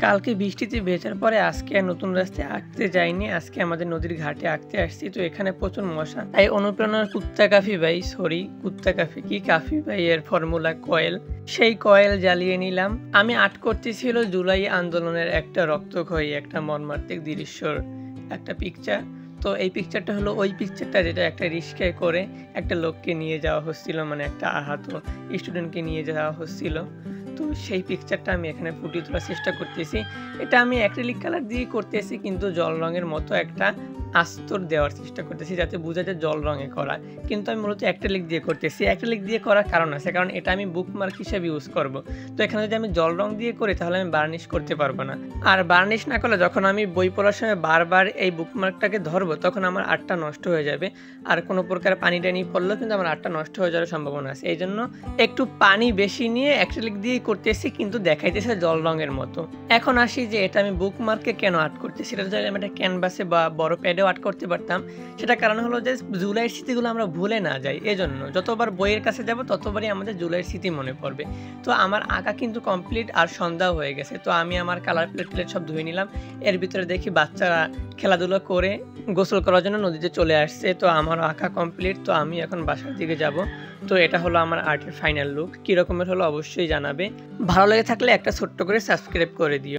কালকে বৃষ্টিতে ভেজার পরে আজকে আর নতুন রাস্তায় আঁকতে যাইনি। আজকে আমাদের নদীর ঘাটে আঁকতে আসছি। তো এখানে প্রচুর মশা। তাই অনুপ্রেরণার কুত্তা কাফি ভাই এর ফর্মুলা কয়েল। সেই কয়েল জ্বালিয়ে নিলাম। আমি আর্ট করতেছিল জুলাই আন্দোলনের একটা রক্তক্ষয়ী একটা মর্মান্তিক দৃশ্যর একটা পিকচার। তো এই পিকচারটা হলো ওই পিকচারটা যেটা একটা রিস্কায় করে একটা লোককে নিয়ে যাওয়া হচ্ছিল, মানে একটা আহত স্টুডেন্টকে নিয়ে যাওয়া হচ্ছিল। তো সেই পিকচারটা আমি এখানে ফুটিয়ে তোলার চেষ্টা করতেছি। এটা আমি অ্যাক্রিলিক কালার দিয়ে করতেছি, কিন্তু জল রঙের মতো একটা আস্তর দেওয়ার চেষ্টা করতেছি যাতে বোঝা যায় জল রঙে করা, কিন্তু আমি মূলত অ্যাক্রিলিক দিয়ে করতেছি। অ্যাক্রিলিক দিয়ে করার কারণ আছে, কারণ এটা আমি বুকমার্ক হিসেবে ইউজ করব। তো এখানে যদি আমি জল রং দিয়ে করি তাহলে আমি বার্নিশ করতে পারবো না। আর বার্নিশ না করলে যখন আমি বই পড়ার সময় বারবার এই বুকমার্কটাকে ধরবো তখন আমার আর্টটা নষ্ট হয়ে যাবে। আর কোনো প্রকার পানি টানি পড়লেও কিন্তু আমার আর্টটা নষ্ট হয়ে যাওয়ার সম্ভাবনা আছে। এই জন্য একটু পানি বেশি নিয়ে অ্যাক্রিলিক দিয়ে করতেছি, কিন্তু দেখাইতেছে জল রঙের মতো। এখন আসি যে এটা আমি বুকমার্কে কেন আর্ট করতেছি। এটা যদি আমি একটা ক্যানভাসে বা বড় প্যাডেও আর্ট করতে পারতাম। সেটা কারণ হলো যে জুলাইয়ের স্মৃতিগুলো আমরা ভুলে না যাই। এজন্য যতবার বইয়ের কাছে যাব ততবারই আমাদের জুলাইয়ের স্মৃতি মনে পড়বে। তো আমার আঁকা কিন্তু কমপ্লিট, আর সন্ধ্যাও হয়ে গেছে। তো আমি আমার কালার প্লেট সব ধুয়ে নিলাম। এর ভিতরে দেখি বাচ্চারা খেলাধুলো করে গোসল করার জন্য নদীতে চলে আসছে। তো আমার আঁকা কমপ্লিট। তো আমি এখন বাসার দিকে যাব। তো এটা হলো আমার আর্টের ফাইনাল লুক। কী রকমের হলো অবশ্যই জানাবে। ভালো লেগে থাকলে একটা ছোট্ট করে সাবস্ক্রাইব করে দিও।